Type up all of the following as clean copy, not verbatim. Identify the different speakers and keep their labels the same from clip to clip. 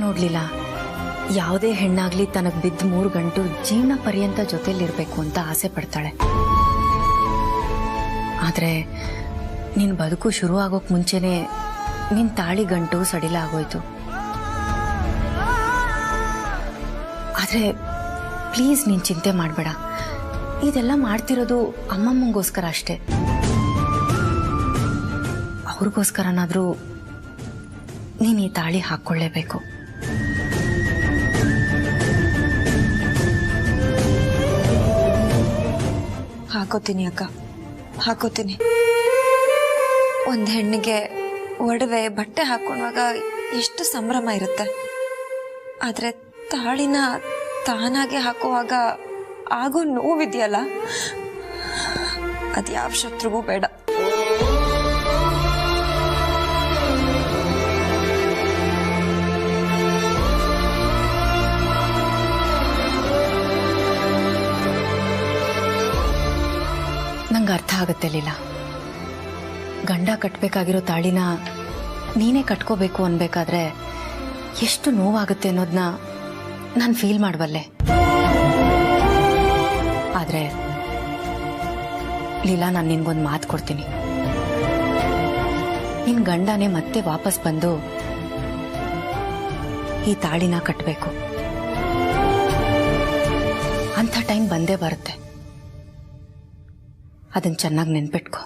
Speaker 1: ನೋಡ್ಲಿಲ್ಲ. ಯಾವುದೇ ಹೆಣ್ಣಾಗ್ಲಿ ತನಗ್ ಬಿದ್ದ 3 ಗಂಟು ಜೀವನ ಪರ್ಯಂತ ಜೊತೆಲಿರ್ಬೇಕು ಅಂತ ಆಸೆ ಪಡ್ತಾಳೆ. ಆದ್ರೆ ನಿನ್ ಬದುಕು ಶುರು ಆಗೋಕ್ ಮುಂಚೆನೆ ನಿನ್ ತಾಳಿ ಗಂಟು ಸಡಿಲ ಆಗೋಯ್ತು. ಆದ್ರೆ ಪ್ಲೀಸ್ ನೀನ್ ಚಿಂತೆ ಮಾಡ್ಬೇಡ. ಇದೆಲ್ಲ ಮಾಡ್ತಿರೋದು ಅಮ್ಮಮ್ಮಂಗೋಸ್ಕರ ಅಷ್ಟೇ. ಅವ್ರಿಗೋಸ್ಕರನಾದ್ರೂ ನೀನ್ ಈ ತಾಳಿ ಹಾಕೊಳ್ಳೇಬೇಕು.
Speaker 2: ಹಾಕೋತೀನಿ ಅಕ್ಕ, ಹಾಕೋತೀನಿ. ಒಂದ್ ಹೆಣ್ಣಿಗೆ ಒಡವೆ ಬಟ್ಟೆ ಹಾಕೊಳ್ಳುವಾಗ ಎಷ್ಟು ಸಂಭ್ರಮ ಇರುತ್ತೆ. ಆದ್ರೆ ತಾಳಿನ ತಾನಾಗೆ ಹಾಕುವಾಗ ಆಗೋ ನೋವಿದೆಯಲ್ಲ, ಅದ್ಯಾವ ಶತ್ರುಗೂ ಬೇಡ.
Speaker 1: ನಂಗೆ ಅರ್ಥ ಆಗತ್ತೆ ಲೀಲಾ. ಗಂಡ ಕಟ್ಬೇಕಾಗಿರೋ ತಾಳಿನ ನೀನೇ ಕಟ್ಕೋಬೇಕು ಅನ್ಬೇಕಾದ್ರೆ ಎಷ್ಟು ನೋವಾಗುತ್ತೆ ಅನ್ನೋದನ್ನ ನಾನು ಫೀಲ್ ಮಾಡಬಲ್ಲೆ. ಆದ್ರೆ ಲೀಲಾ, ನಾನು ನಿನ್ಗೊಂದು ಮಾತು ಕೊಡ್ತೀನಿ. ನಿನ್ ಗಂಡನೇ ಮತ್ತೆ ವಾಪಸ್ ಬಂದು ಈ ತಾಳಿನ ಕಟ್ಟಬೇಕು. ಅಂಥ ಟೈಮ್ ಬಂದೇ ಬರುತ್ತೆ. ಅದನ್ನ ಚೆನ್ನಾಗಿ ನೆನ್ಪಿಟ್ಕೋ.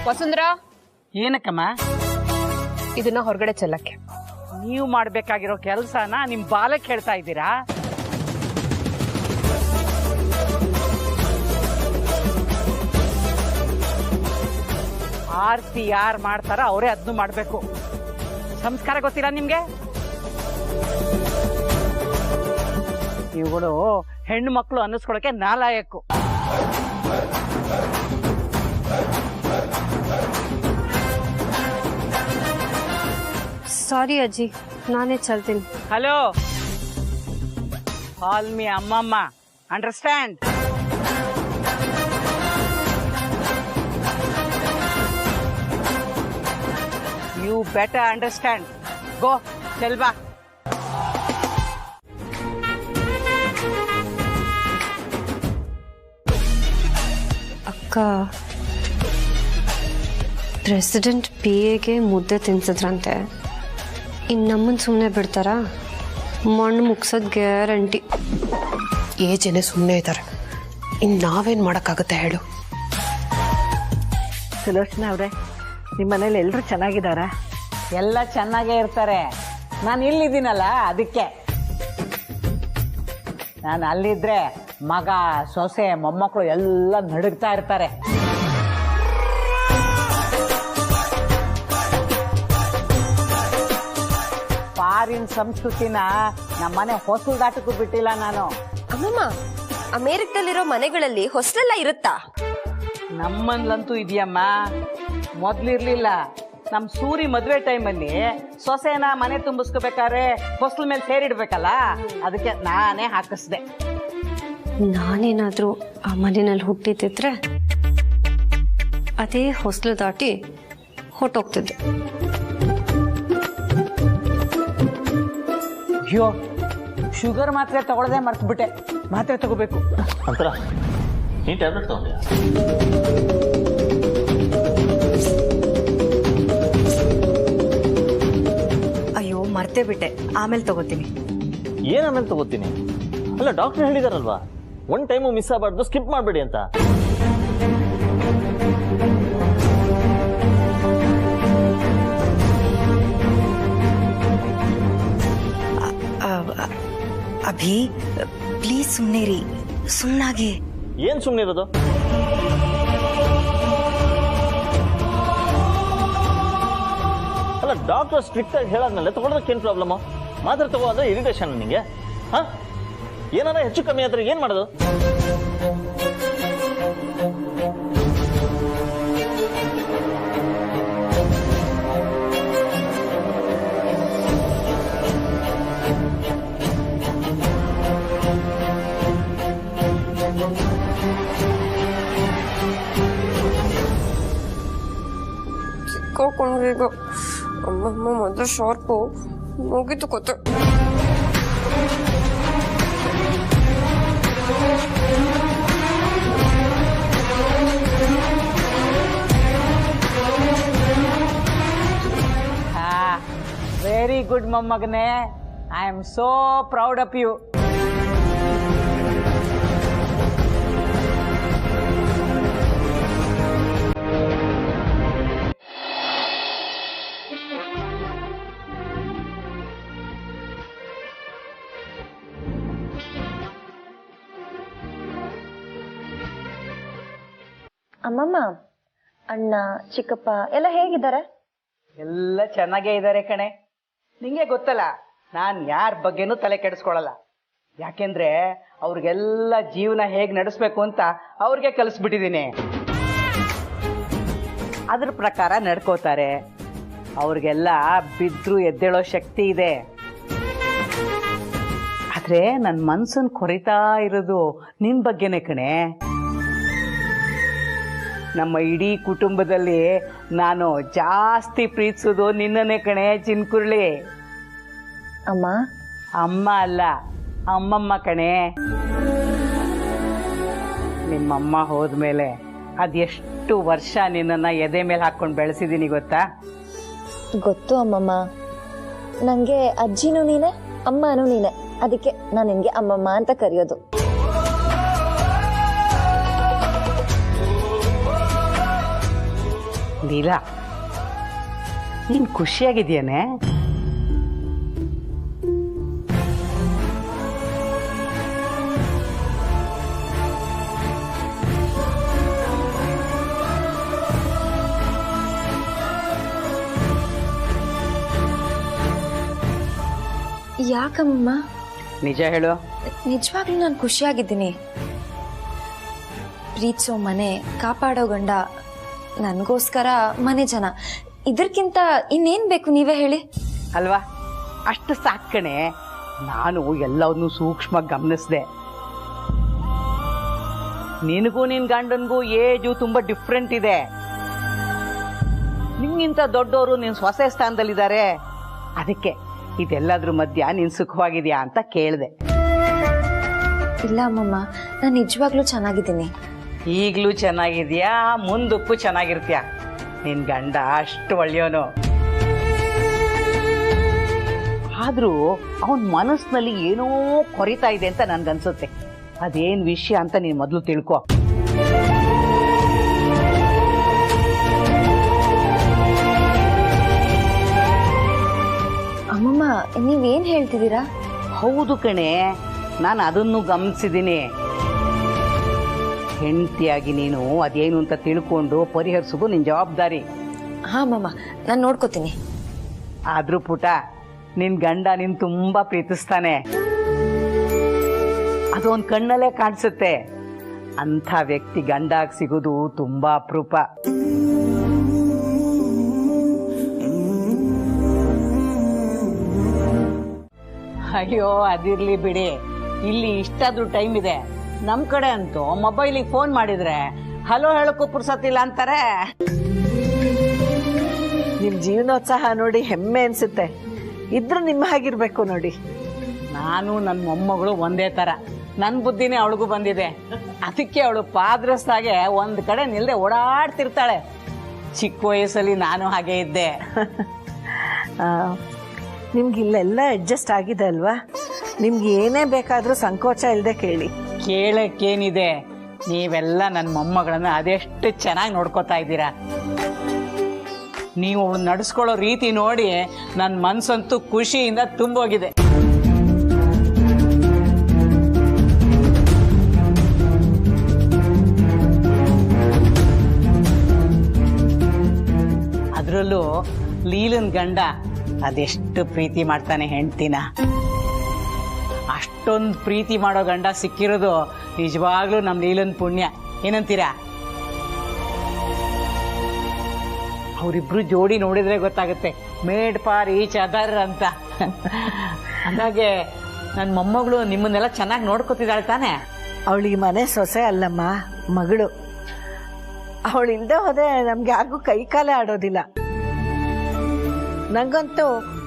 Speaker 3: ವಸುಂಧರಾ,
Speaker 4: ಏನಕ್ಕಮ್ಮ?
Speaker 3: ಇದನ್ನ ಹೊರಗಡೆ ಚೆಲ್ಲಕ್ಕೆ.
Speaker 4: ನೀವು ಮಾಡ್ಬೇಕಾಗಿರೋ ಕೆಲಸನ ನಿಮ್ ಬಾಲಕ್ಕೆ ಹೇಳ್ತಾ ಇದ್ದೀರಾ? ಆರ್ತಿ ಯಾರು ಮಾಡ್ತಾರ ಅವರೇ ಅದನ್ನು ಮಾಡ್ಬೇಕು. ಸಂಸ್ಕಾರ ಗೊತ್ತಿಲ್ಲ ನಿಮ್ಗೆ? ಇವುಗಳು ಹೆಣ್ಣು ಮಕ್ಕಳು ಅನ್ನಿಸ್ಕೊಳಕ್ಕೆ ನಾಲಾಯಕ್ಕು.
Speaker 3: ಸಾರಿ ಅಜ್ಜಿ, ನಾನೇ ಚಲ್ತೀನಿ.
Speaker 4: ಹಲೋ, ಕಾಲ್ ಮೀ ಅಮ್ಮಮ್ಮ, understand? You better understand. Go, Selva.
Speaker 3: ಅಕ್ಕ, ಪ್ರೆಸಿಡೆಂಟ್ PAಗೆ ಮುದ್ದೆ ತಿನ್ಸಿದ್ರಂತೆ. ಇನ್ನು ನಮ್ಮನ್ನು ಸುಮ್ಮನೆ ಬಿಡ್ತಾರಾ? ಮಣ್ಣು ಮುಗ್ಸೋದು ಗ್ಯಾರಂಟಿ.
Speaker 5: ಜನ ಸುಮ್ಮನೆ ಇದ್ದಾರೆ. ಇನ್ನು ನಾವೇನು ಮಾಡೋಕ್ಕಾಗುತ್ತೆ ಹೇಳು?
Speaker 4: ಸುಲೋಚನಾ ಅವ್ರೆ, ನಿಮ್ಮ ಮನೇಲಿ ಎಲ್ಲರೂ ಚೆನ್ನಾಗಿದ್ದಾರ? ಎಲ್ಲ ಚೆನ್ನಾಗೇ ಇರ್ತಾರೆ. ನಾನು ಇಲ್ಲಿದ್ದೀನಲ್ಲ, ಅದಕ್ಕೆ. ನಾನು ಅಲ್ಲಿದ್ರೆ ಮಗ, ಸೊಸೆ, ಮೊಮ್ಮಕ್ಕಳು ಎಲ್ಲ ನಡುಗ್ತಾ ಇರ್ತಾರೆ. ಫಾರಿನ್ ಸಂಸ್ಕೃತಿನ ನಮ್ಮನೆ ಹೊಸಲು ದಾಟಕ್ಕೂ ಬಿಟ್ಟಿಲ್ಲ ನಾನು.
Speaker 6: ಅಮ್ಮಮ್ಮ, ಅಮೆರಿಕದಲ್ಲಿರೋ ಮನೆಗಳಲ್ಲಿ ಹೊಸ್ಲೆಲ್ಲ ಇರುತ್ತಾ?
Speaker 4: ನಮ್ಮನ್ಲಂತೂ ಇದೆಯಮ್ಮ. ಮೊದ್ಲಿರ್ಲಿಲ್ಲ. ನಮ್ ಸೂರಿ ಮದ್ವೆ ಟೈಮಲ್ಲಿ ಸೊಸೆನ ಮನೆ ತುಂಬಿಸ್ಕೋಬೇಕಾದ್ರೆ ಹೊಸ್ಲ ಮೇಲೆ ಸೇರಿಡ್ಬೇಕಲ್ಲ, ಅದಕ್ಕೆ ನಾನೇ ಹಾಕಿಸ್ದೆ.
Speaker 3: ನಾನೇನಾದ್ರೂ ಆ ಮನೆಯಲ್ಲಿ ಹುಟ್ಟಿದ್ರೆ ಅದೇ ಹೊಸ್ಲು ದಾಟಿ ಹೊಟ್ಟೋಗ್ತಿದ್ದೆ.
Speaker 4: ಅಯ್ಯೋ, ಶುಗರ್ ಮಾತ್ರೆ ತಗೊಳ್ಳದೆ ಮರ್ತ್ಬಿಟ್ಟೆ. ಮಾತ್ರೆ ತಗೋಬೇಕು.
Speaker 7: ಅಂತರ ನೀನ್ ಟ್ಯಾಬ್ಲೆಟ್ ತಗೊಂಡ್ಯಾ?
Speaker 1: ಅಯ್ಯೋ, ಮರ್ತೇ ಬಿಟ್ಟೆ. ಆಮೇಲೆ ತಗೋತೀನಿ.
Speaker 7: ಏನ್ ಆಮೇಲೆ ತಗೋತೀನಿ? ಅಲ್ಲ, ಡಾಕ್ಟರ್ ಹೇಳಿದಾರಲ್ವಾ, ಒನ್ ಟೈಮು ಮಿಸ್ ಆಗಬಾರ್ದು, ಸ್ಕಿಪ್ ಮಾಡಬೇಡಿ ಅಂತ.
Speaker 1: ಅಭಿ, ಪ್ಲೀಸ್ ಸುಮ್ಮನೆ ರೀ. ಸುಮ್ಮನಾಗೆ.
Speaker 7: ಏನ್ ಸುಮ್ಮನಿರೋದು? ಅಲ್ಲ, ಡಾಕ್ಟರ್ ಸ್ಟ್ರಿಕ್ಟ್ ಆಗಿ ಹೇಳಾದ್ಮೇಲೆ ತಗೊಳೋದಕ್ಕೆ ಏನ್ ಪ್ರಾಬ್ಲಮ್? ಮಾತ್ರ ತಗೋ ಅಂದ್ರೆ ಇರಿಟೇಷನ್ ನಿಂಗೆ? ಹಾ, ಏನಾರ ಹೆಚ್ಚು ಕಮ್ಮಿ ಆದ್ರೆ ಏನ್ ಮಾಡೋದು?
Speaker 6: ಕಣ್ರಿ ಈಗ. ಅಮ್ಮಮ್ಮ ಮೊದಲು ಶಾರ್ಪು ಮುಗಿತು ಕೊತ್ತೆ.
Speaker 4: ವೆರಿ ಗುಡ್ ಮೊಮ್ಮಗನೇ. I am so proud of you.
Speaker 2: ಅಮ್ಮಮ್ಮ, ಅಣ್ಣ, ಚಿಕ್ಕಪ್ಪ ಎಲ್ಲ ಹೇಗಿದ್ದಾರೆ?
Speaker 4: ಎಲ್ಲ ಚೆನ್ನಾಗೇ ಇದ್ದಾರೆ ಕಣೆ. ನಿಂಗೆ ಗೊತ್ತಲ್ಲ, ನಾನು ಯಾರ ಬಗ್ಗೆನೂ ತಲೆ ಕೆಡಿಸ್ಕೊಳಲ್ಲ. ಯಾಕೆಂದ್ರೆ ಅವ್ರಿಗೆಲ್ಲ ಜೀವನ ಹೇಗೆ ನಡೆಸ್ಬೇಕು ಅಂತ ಅವ್ರಿಗೆ ಕಲಿಸ್ಬಿಟ್ಟಿದ್ದೀನಿ. ಅದ್ರ ಪ್ರಕಾರ ನಡ್ಕೋತಾರೆ. ಅವ್ರಿಗೆಲ್ಲ ಬಿದ್ರು ಎದ್ದೇಳೋ ಶಕ್ತಿ ಇದೆ. ಆದ್ರೆ ನನ್ನ ಮನ್ಸನ್ ಕೊರಿತಾ ಇರೋದು ನಿನ್ ಬಗ್ಗೆನೆ ಕಣೆ. ನಮ್ಮ ಇಡೀ ಕುಟುಂಬದಲ್ಲಿ ನಾನು ಜಾಸ್ತಿ ಪ್ರೀತಿಸೋದು ನಿನ್ನನ್ನೇ ಕಣೆ ಚಿನ್ಕುರ್ಳಿ.
Speaker 2: ಅಮ್ಮ?
Speaker 4: ಅಮ್ಮ ಅಲ್ಲ, ಅಮ್ಮಮ್ಮ ಕಣೆ. ನಿಮ್ಮಮ್ಮ ಹೋದ್ಮೇಲೆ ಅದೆಷ್ಟು ವರ್ಷ ನಿನ್ನನ್ನು ಎದೆ ಮೇಲೆ ಹಾಕ್ಕೊಂಡು ಬೆಳೆಸಿದ್ದೀನಿ ಗೊತ್ತಾ?
Speaker 2: ಗೊತ್ತು ಅಮ್ಮಮ್ಮ. ನಂಗೆ ಅಜ್ಜಿನೂ ನೀನೆ, ಅಮ್ಮನೂ ನೀನೆ. ಅದಕ್ಕೆ ನಾನು ನಿನ್ಗೆ ಅಮ್ಮಮ್ಮ ಅಂತ ಕರೆಯೋದು.
Speaker 4: ಲೀಲಾ, ನೀನ್ ಖುಷಿಯಾಗಿದ್ಯಾನೆ?
Speaker 2: ಯಾಕಮ್ಮ?
Speaker 4: ನಿಜ ಹೇಳು.
Speaker 2: ನಿಜವಾಗ್ಲೂ ನಾನು ಖುಷಿಯಾಗಿದ್ದೀನಿ. ಪ್ರೀತಿಸೋ ಮನೆ, ಕಾಪಾಡೋ ಗಂಡ, ನನಗೋಸ್ಕರ ಮನೆ ಜನ, ಇದಕ್ಕಿಂತ ಇನ್ನೇನ್ ಬೇಕು ನೀವೇ ಹೇಳಿ?
Speaker 4: ಅಲ್ವಾ? ಅಷ್ಟು ಸಾಕಣೆ. ನಾನು ಎಲ್ಲವನ್ನೂ ಸೂಕ್ಷ್ಮ ಗಮನಿಸಿದೆ. ನಿನಗೂ ನಿನ್ ಗಂಡನ್ಗೂ ಏಜು ತುಂಬಾ ಡಿಫ್ರೆಂಟ್ ಇದೆ. ನಿಮ್ಗಿಂತ ದೊಡ್ಡವರು ನಿನ್ ಸೊಸೆ ಸ್ಥಾನದಲ್ಲಿದ್ದಾರೆ. ಅದಕ್ಕೆ ಇದೆಲ್ಲದ್ರ ಮಧ್ಯ ನೀನ್ ಸುಖವಾಗಿದ್ಯಾ ಅಂತ ಕೇಳಿದೆ.
Speaker 2: ಇಲ್ಲ ಅಮ್ಮಮ್ಮ, ನಾನು ನಿಜವಾಗ್ಲೂ ಚೆನ್ನಾಗಿದ್ದೀನಿ.
Speaker 4: ಈಗ್ಲೂ ಚೆನ್ನಾಗಿದ್ಯಾ, ಮುಂದಕ್ಕೂ ಚೆನ್ನಾಗಿರ್ತೀಯ. ನಿನ್ ಗಂಡ ಅಷ್ಟು ಒಳ್ಳೆಯವನು. ಆದ್ರೂ ಅವನ್ ಮನಸ್ಸಿನಲ್ಲಿ ಏನೋ ಕೊರಿತಾ ಇದೆ ಅಂತ ನನ್ಗನ್ಸುತ್ತೆ. ಅದೇನ್ ವಿಷಯ ಅಂತ ನೀನ್ ಮೊದ್ಲು ತಿಳ್ಕೊ.
Speaker 2: ಅಮ್ಮಮ್ಮ, ನೀವೇನ್ ಹೇಳ್ತಿದ್ದೀರಾ?
Speaker 4: ಹೌದು ಕಣೆ, ನಾನು ಅದನ್ನು ಗಮನಿಸಿದ್ದೀನಿ. ಹೆಂಡತಿಯಾಗಿ ನೀನು ಅದೇನು ಅಂತ ತಿಳ್ಕೊಂಡು ಪರಿಹರಿಸೋದು ನಿನ್ ಜವಾಬ್ದಾರಿ.
Speaker 2: ಹಾ ಅಮ್ಮಮ್ಮ, ನಾನು ನೋಡ್ಕೋತೀನಿ.
Speaker 4: ಆದ್ರೂ ಪುಟ, ನಿನ್ ಗಂಡ ನೀನ್ ತುಂಬಾ ಪ್ರೀತಿಸ್ತಾನೆ. ಅದು ಅವನ್ ಕಣ್ಣಲ್ಲೇ ಕಾಣಿಸುತ್ತೆ. ಅಂಥ ವ್ಯಕ್ತಿ ಗಂಡಾಗಿ ಸಿಗೋದು ತುಂಬಾ ಅಪರೂಪ. ಅಯ್ಯೋ, ಅದಿರ್ಲಿ ಬಿಡಿ. ಇಲ್ಲಿ ಇಷ್ಟಾದ್ರೂ ಟೈಮ್ ಇದೆ. ನಮ್ ಕಡೆ ಅಂತೂ ಮೊಬೈಲಿಗೆ ಫೋನ್ ಮಾಡಿದ್ರೆ ಹಲೋ ಹೇಳಕ್ಕೂ ಪುರ್ಸತ್ತಿಲ್ಲ ಅಂತಾರೆ.
Speaker 8: ನಿಮ್ ಜೀವನೋತ್ಸಾಹ ನೋಡಿ ಹೆಮ್ಮೆ ಅನ್ಸುತ್ತೆ. ಇದ್ರೂ ನಿಮ್ಮ ಹಾಗಿರ್ಬೇಕು ನೋಡಿ.
Speaker 4: ನಾನು ನನ್ನ ಮೊಮ್ಮಗಳು ಒಂದೇ ತರ. ನನ್ನ ಬುದ್ಧಿನೇ ಅವಳಿಗೂ ಬಂದಿದೆ. ಅದಕ್ಕೆ ಅವಳು ಪಾದ್ರಸ್ತಾಗೆ ಒಂದ್ ಕಡೆ ನಿಲ್ದೆ ಓಡಾಡ್ತಿರ್ತಾಳೆ. ಚಿಕ್ಕ ವಯಸ್ಸಲ್ಲಿ ನಾನು ಹಾಗೆ ಇದ್ದೆ.
Speaker 8: ನಿಮ್ಗೆ ಇಲ್ಲೆಲ್ಲ ಅಡ್ಜಸ್ಟ್ ಆಗಿದೆ ಅಲ್ವಾ? ನಿಮ್ಗೆ ಏನೇ ಬೇಕಾದ್ರೂ ಸಂಕೋಚ ಇಲ್ಲದೆ ಕೇಳಿ.
Speaker 4: ಕೇಳಕ್ಕೇನಿದೆ, ನೀವೆಲ್ಲ ನನ್ನ ಮೊಮ್ಮಗಳನ್ನ ಅದೆಷ್ಟು ಚೆನ್ನಾಗಿ ನೋಡ್ಕೋತಾ ಇದ್ದೀರಾ. ನೀವು ಅವಳು ನಡೆಸ್ಕೊಳ್ಳೋ ರೀತಿ ನೋಡಿ ನನ್ನ ಮನ್ಸಂತೂ ಖುಷಿಯಿಂದ ತುಂಬೋಗಿದೆ. ಅದರಲ್ಲೂ ಲೀಲನ್ ಗಂಡ ಅದೆಷ್ಟು ಪ್ರೀತಿ ಮಾಡ್ತಾನೆ ಹೆಂಡ್ತಿನ. ಅಷ್ಟೊಂದು ಪ್ರೀತಿ ಮಾಡೋ ಗಂಡ ಸಿಕ್ಕಿರೋದು ನಿಜವಾಗ್ಲೂ ನಮ್ಮ ಲೀಲನ್ ಪುಣ್ಯ. ಏನಂತೀರಾ? ಅವರಿಬ್ರು ಜೋಡಿ ನೋಡಿದ್ರೆ ಗೊತ್ತಾಗುತ್ತೆ, ಮೇಡ್ ಫಾರ್ ಈಚ್ ಅದರ್ ಅಂತ. ಹಾಗೆ ನನ್ನ ಮೊಮ್ಮಗಳು ನಿಮ್ಮನ್ನೆಲ್ಲ ಚೆನ್ನಾಗಿ ನೋಡ್ಕೊತಿದ್ದಾಳೆ ತಾನೆ?
Speaker 8: ಅವಳಿಗೆ ಮನೆ ಸೊಸೆ ಅಲ್ಲಮ್ಮ, ಮಗಳು. ಅವಳಿಲ್ದೆ ಹೋದ್ರೆ ನಮ್ಗೆ ಯಾರಿಗೂ ಕೈ ಕಾಲೇ ಆಡೋದಿಲ್ಲ. ನಂಗಂತೂ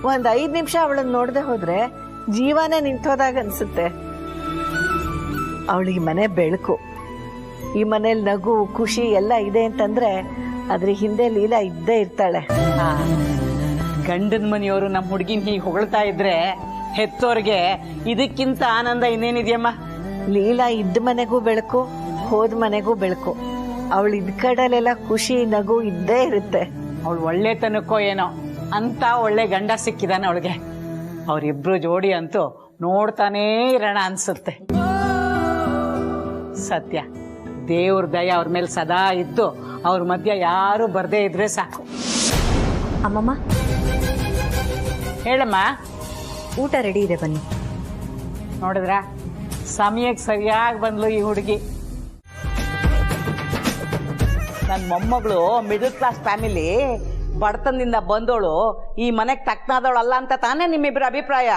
Speaker 8: ಒಂದು 5 ನಿಮಿಷ ಅವಳನ್ನ ನೋಡದೆ ಹೋದ್ರೆ ಜೀವನೇ ನಿಂತೋದಾಗ ಅನ್ಸುತ್ತೆ. ಅವಳಿಗೆ ಮನೆ ಬೆಳಕು. ಈ ಮನೇಲಿ ನಗು ಖುಷಿ ಎಲ್ಲ ಇದೆ ಅಂತಂದ್ರೆ ಅದ್ರ ಹಿಂದೆ ಲೀಲಾ ಇದ್ದೇ ಇರ್ತಾಳೆ.
Speaker 4: ಗಂಡನ ಮನೆಯವರು ನಮ್ಮ ಹುಡುಗಿನ ಹೀಗೆ ಹೊಗಳ್ತಾ ಇದ್ರೆ ಹೆತ್ತೋರ್ಗೆ ಇದಕ್ಕಿಂತ ಆನಂದ ಇನ್ನೇನಿದೆಯಮ್ಮ.
Speaker 8: ಲೀಲಾ ಇದ್ದ ಮನೆಗೂ ಬೆಳಕು, ಹೋದ ಮನೆಗೂ ಬೆಳಕು. ಅವಳು ಇದ್ ಕಡಲೆಲ್ಲ ಖುಷಿ ನಗು ಇದ್ದೇ ಇರುತ್ತೆ.
Speaker 4: ಅವಳು ಒಳ್ಳೆತನಕ್ಕೋ ಏನೋ ಅಂತ ಒಳ್ಳೆ ಗಂಡ ಸಿಕ್ಕಿದಾನೆ ಅವಳಿಗೆ. ಅವರಿಬ್ರು ಜೋಡಿ ಅಂತೂ ನೋಡ್ತಾನೇ ಇರೋಣ ಅನ್ಸುತ್ತೆ. ಸತ್ಯ, ದೇವ್ರ ದಯ ಅವ್ರ ಮೇಲೆ ಸದಾ ಇದ್ದು ಅವ್ರ ಮಧ್ಯ ಯಾರು ಬರ್ದೇ ಇದ್ರೆ ಸಾಕು.
Speaker 2: ಅಮ್ಮಮ್ಮ,
Speaker 4: ಹೇಳಮ್ಮ.
Speaker 2: ಊಟ ರೆಡಿ ಇದೆ, ಬನ್ನಿ.
Speaker 4: ನೋಡಿದ್ರ ಸಮಯಕ್ಕೆ ಸರಿಯಾಗಿ ಬಂದ್ಲು ಈ ಹುಡುಗಿ. ನನ್ನ ಮೊಮ್ಮಗಳು ಮಿಡಲ್ ಕ್ಲಾಸ್ ಫ್ಯಾಮಿಲಿ, ಬಡತನದಿಂದ ಬಂದೋಳು, ಈ ಮನೆಗೆ ತಕ್ಕನಾದವಳು ಅಲ್ಲ ಅಂತ ತಾನೇ ನಿಮ್ಮಿಬ್ಬರ ಅಭಿಪ್ರಾಯ?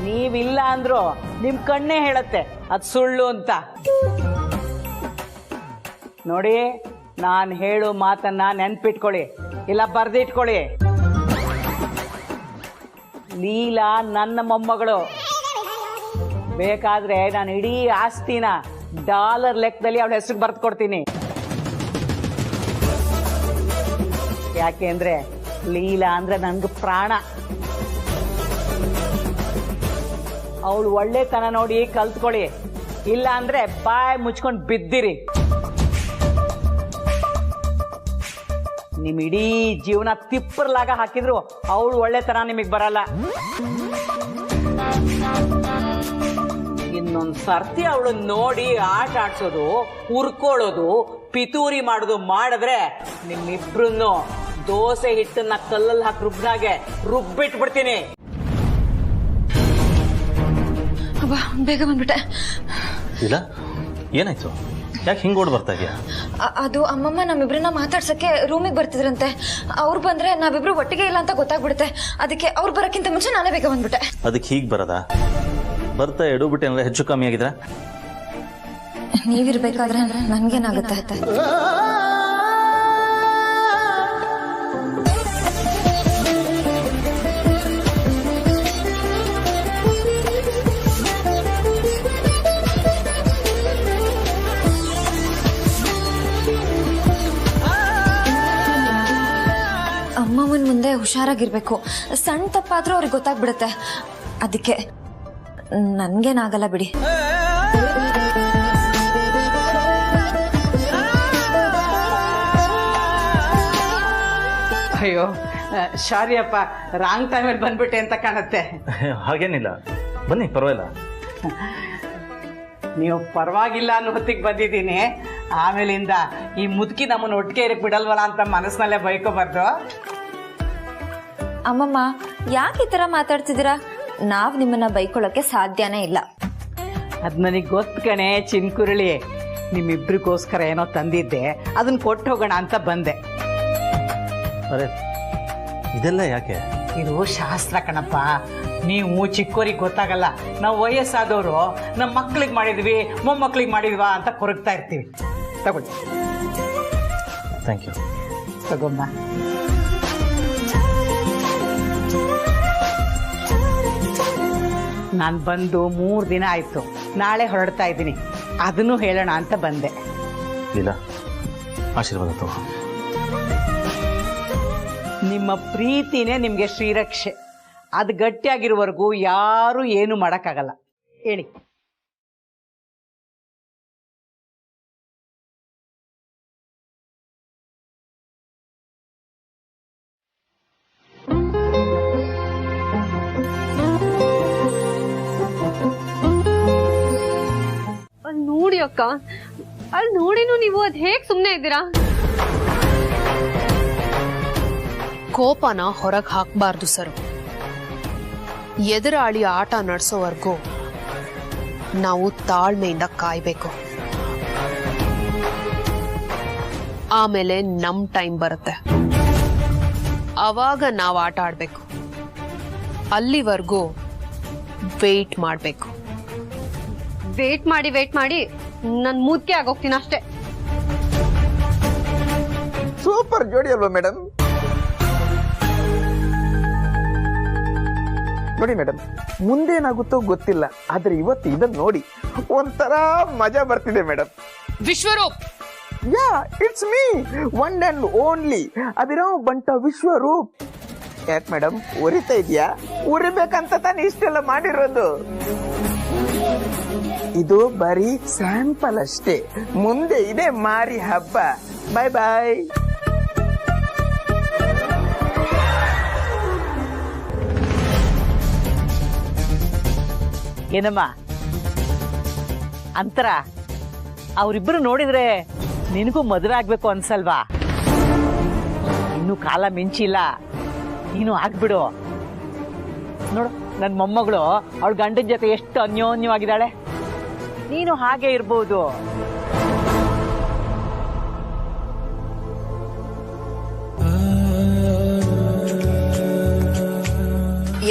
Speaker 4: ನೀವಿಲ್ಲ ಅಂದ್ರು ನಿಮ್ ಕಣ್ಣೇ ಹೇಳತ್ತೆ ಅದು ಸುಳ್ಳು ಅಂತ. ನೋಡಿ, ನಾನು ಹೇಳೋ ಮಾತನ್ನ ನೆನ್ಪಿಟ್ಕೊಳ್ಳಿ, ಇಲ್ಲ ಬರ್ದಿಟ್ಕೊಳ್ಳಿ. ಲೀಲಾ ನನ್ನ ಮೊಮ್ಮಗಳು. ಬೇಕಾದ್ರೆ ನಾನು ಇಡೀ ಆಸ್ತಿನ ಡಾಲರ್ ಲೆಕ್ಕದಲ್ಲಿ ಅವಳ ಹೆಸರು ಬರ್ದು ಕೊಡ್ತೀನಿ. ಯಾಕೆ ಅಂದ್ರೆ ಲೀಲಾ ಅಂದ್ರೆ ನನ್ಗೆ ಪ್ರಾಣ. ಅವಳು ಒಳ್ಳೆತನ ನೋಡಿ ಕಲ್ತ್ಕೊಳ್ಳಿ, ಇಲ್ಲ ಅಂದ್ರೆ ಬಾಯ್ ಮುಚ್ಕೊಂಡು ಬಿದ್ದಿರಿ. ನಿಮ್ ಇಡೀ ಜೀವನ ತಿಪ್ಪರ್ಲಾಗ ಹಾಕಿದ್ರು ಅವಳು ಒಳ್ಳೆತನ ನಿಮಗ್ ಬರಲ್ಲ. ಇನ್ನೊಂದ್ ಸರ್ತಿ ಅವಳು ನೋಡಿ ಆಟ ಆಡ್ಸೋದು, ಉರ್ಕೊಳ್ಳೋದು, ಪಿತೂರಿ ಮಾಡೋದು ಮಾಡಿದ್ರೆ ನಿಮ್ಮಿಬ್ರನ್ನು ದೋಸೆ ಹಿಟ್ಟನ್ನ ಕಲ್ಲಲ್ಲಿ ಹಾಕಿ ರುಬ್ಬಿನಾಗೆ ರುಬ್ಬಿಟ್ಬಿಡ್ತೀನಿ.
Speaker 1: ಬೇಗ ಬಂದ್ಬಿಟ್ಟೆ.
Speaker 7: ಇಲ್ಲ, ಏನಾಯ್ತು? ಯಾಕೆ ಹಿಂಗ್ ಓಡ್ ಬರ್ತಾ ಇದೆಯಾ?
Speaker 2: ಅದು ಅಮ್ಮಮ್ಮ ನಮ್ಮಿಬ್ರನ್ನ ಮಾತಾಡ್ಸಕ್ಕೆ ರೂಮಿಗೆ ಬರ್ತಿದ್ರಂತೆ. ಅವ್ರು ಬಂದ್ರೆ ನಾವಿಬ್ರು ಒಟ್ಟಿಗೆ ಇಲ್ಲ ಅಂತ ಗೊತ್ತಾಗ್ಬಿಡುತ್ತೆ. ಅದಕ್ಕೆ ಅವ್ರು ಬರಕ್ಕಿಂತ ಮುಂಚೆ ನಾನೇ ಬೇಗ ಬಂದ್ಬಿಟ್ಟೆ.
Speaker 7: ಅದಕ್ಕೆ ಹೀಗ್ ಬರದಾ? ಬರ್ತಾ ಎಡುಬಿಟ್ಟು ಏನಾರ ಹೆಚ್ಚು ಕಮ್ಮಿ ಆಗಿದ್ರ?
Speaker 2: ನೀವಿರ್ಬೇಕಾದ್ರೆ ನನ್ಗೇನಾಗುತ್ತೆ? ಅಮ್ಮಮ್ಮನ ಮುಂದೆ ಹುಷಾರಾಗಿರ್ಬೇಕು. ಸಣ್ಣ ತಪ್ಪಾದ್ರೂ ಅವ್ರಿಗೆ ಗೊತ್ತಾಗ್ಬಿಡುತ್ತೆ. ಅದಕ್ಕೆ ನನ್ಗೇನಾಗಲ್ಲ ಬಿಡಿ.
Speaker 4: ಅಯ್ಯೋ ಸಾರಿ ಅಪ್ಪ, ರಾಂಗ್ ಟೈಮಲ್ಲಿ ಬಂದ್ಬಿಟ್ಟೆ ಅಂತ ಕಾಣುತ್ತೆ.
Speaker 7: ಹಾಗೇನಿಲ್ಲ, ಬನ್ನಿ, ಪರವಾಗಿಲ್ಲ.
Speaker 4: ನೀವು ಪರವಾಗಿಲ್ಲ ಅನ್ನೋ ಹೊತ್ತಿಗೆ ಬಂದಿದ್ದೀನಿ. ಆಮೇಲಿಂದ ಈ ಮುದುಕಿ ನಮ್ಮನ್ನು ಒಟ್ಟಿಗೆ ಇರಕ್ ಬಿಡಲ್ವಲ್ಲ ಅಂತ ಮನಸ್ಸಿನಲ್ಲೇ ಬೈಕೋಬಾರ್ದು.
Speaker 2: ಅಮ್ಮಮ್ಮ, ಯಾಕೆ ಈ ತರ ಮಾತಾಡ್ತಿದ್ದೀರಾ? ನಾವ್ ನಿಮ್ಮನ್ನ ಬೈಕೊಳ್ಳೋಕೆ ಸಾಧ್ಯನೇ ಇಲ್ಲ.
Speaker 4: ಅದ್ ನನಗೆ ಗೊತ್ತು ಕಣೆ ಚಿನ್ಕುರುಳಿ. ನಿಮ್ಮಿಬ್ರಿಗೋಸ್ಕರ ಏನೋ ತಂದಿದ್ದೆ, ಅದನ್ನ ಕೊಟ್ಟು ಹೋಗೋಣ ಅಂತ ಬಂದೆ.
Speaker 7: ಅರೆ, ಇದೆಲ್ಲ ಯಾಕೆ?
Speaker 4: ಇದು ಶಾಸ್ತ್ರ ಕಣಪ್ಪ. ನೀವು ಚಿಕ್ಕೋರಿಗೆ ಗೊತ್ತಾಗಲ್ಲ, ನಾವು ವಯಸ್ಸಾದವರು ನಮ್ಮ ಮಕ್ಳಿಗೆ ಮಾಡಿದ್ವಿ, ಮೊಮ್ಮಕ್ಳಿಗೆ ಮಾಡಿದ್ವಾ ಅಂತ ಕೊರಗ್ತಾ ಇರ್ತೀವಿ. ತಗೊಳ್ಳಿ.
Speaker 7: Thank you.
Speaker 4: ತಗೊಂಬ. ನಾನು ಬಂದು 3 ದಿನ ಆಯ್ತು. ನಾಳೆ ಹೊರಡ್ತಾ ಇದ್ದೀನಿ. ಅದನ್ನು ಹೇಳೋಣ ಅಂತ ಬಂದೆ.
Speaker 7: ಇಲ್ಲ, ಆಶೀರ್ವಾದ ತಗೋ.
Speaker 4: ನಿಮ್ಮ ಪ್ರೀತಿನೇ ನಿಮಗೆ ಶ್ರೀರಕ್ಷೆ. ಅದು ಗಟ್ಟಿಯಾಗಿರುವವರೆಗೂ ಯಾರು ಏನು ಮಾಡೋಕ್ಕಾಗಲ್ಲ. ಹೇಳಿ.
Speaker 3: ಅಲ್ಲಿ ನೋಡಿ ಅಕ್ಕ, ಅಲ್ಲಿ ನೋಡಿನೂ ನೀವು ಅದ್ ಹೇಗ್ ಸುಮ್ನೆ ಇದ್ದೀರಾ?
Speaker 5: ಕೋಪನ ಹೊರಗೆ ಹಾಕಬಾರ್ದು ಸರ್. ಎದುರಾಳಿ ಆಟ ನಡೆಸೋವರೆಗೂ ನಾವು ತಾಳ್ಮೆಯಿಂದ ಕಾಯ್ಬೇಕು. ಆಮೇಲೆ ನಮ್ ಟೈಮ್ ಬರುತ್ತೆ, ಅವಾಗ ನಾವು ಆಟ ಆಡ್ಬೇಕು. ಅಲ್ಲಿವರೆಗೂ ವೇಟ್ ಮಾಡ್ಬೇಕು.
Speaker 3: ವೇಟ್ ಮಾಡಿ ನನ್ ಮೂದ್ಕೆ ಆಗೋಗ್ತೀನಿ ಅಷ್ಟೇ.
Speaker 9: ಸೂಪರ್ ಜೋಡಿ ಅಲ್ವಾ ಮೇಡಮ್? ನೋಡಿ ಮೇಡಮ್, ಮುಂದೇನಾಗುತ್ತೋ ಗೊತ್ತಿಲ್ಲ, ಆದ್ರೆ ಇವತ್ತು ಇದನ್ನ ನೋಡಿ ಒಂಥರ ಮಜಾ ಬರ್ತಿದೆ madam.
Speaker 5: Vishwaroop,
Speaker 9: ya, it's me, one and only Abhiram ಬಂಟ ವಿಶ್ವರೂಪ್. ಯಾಕೆ ಮೇಡಮ್ ಉರಿತಾ ಇದೆಯಾ? ಉರಿಬೇಕಂತ ತಾನೇ ಇಷ್ಟೆಲ್ಲ ಮಾಡಿರೋದು. ಇದು ಬರೀ ಸ್ಯಾಂಪಲ್ ಅಷ್ಟೇ, ಮುಂದೆ ಇದೆ ಮಾರಿ ಹಬ್ಬ. ಬಾಯ್ ಬಾಯ್.
Speaker 4: ಏನಮ್ಮ ಅಂತರ, ಅವರಿಬ್ಬರು ನೋಡಿದ್ರೆ ನಿನಗೂ ಮದುವೆ ಆಗ್ಬೇಕು ಅನ್ಸಲ್ವಾ? ಇನ್ನು ಕಾಲ ಮಿಂಚಿಲ್ಲ, ನೀನು ಆಗ್ಬಿಡು. ನೋಡು, ನನ್ನ ಮೊಮ್ಮಗಳು ಅವಳ ಗಂಡನ ಜೊತೆ ಎಷ್ಟು ಅನ್ಯೋನ್ಯವಾಗಿದ್ದಾಳೆ. ನೀನು ಹಾಗೆ ಇರ್ಬೋದು.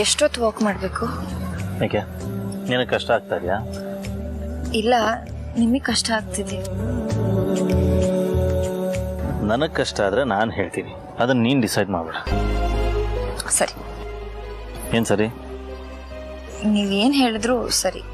Speaker 2: ಎಷ್ಟೊತ್ತು ವಾಕ್ ಮಾಡಬೇಕು?
Speaker 7: ಯಾಕೆ ನಿನಗೆ ಕಷ್ಟ ಆಗ್ತಾ ಇದೆಯಾ?
Speaker 2: ಇಲ್ಲ, ನಿಮಗೆ ಕಷ್ಟ ಆಗ್ತಿದೆ.
Speaker 7: ನನಗೆ ಕಷ್ಟ ಆದರೆ ನಾನು ಹೇಳ್ತೀನಿ, ಅದನ್ನ ನೀನು ಡಿಸೈಡ್ ಮಾಡ್ಬೇಡ.
Speaker 2: ಸರಿ.
Speaker 7: ಏನು ಸರಿ?
Speaker 2: ನೀವೇನು ಹೇಳಿದ್ರು ಸರಿ.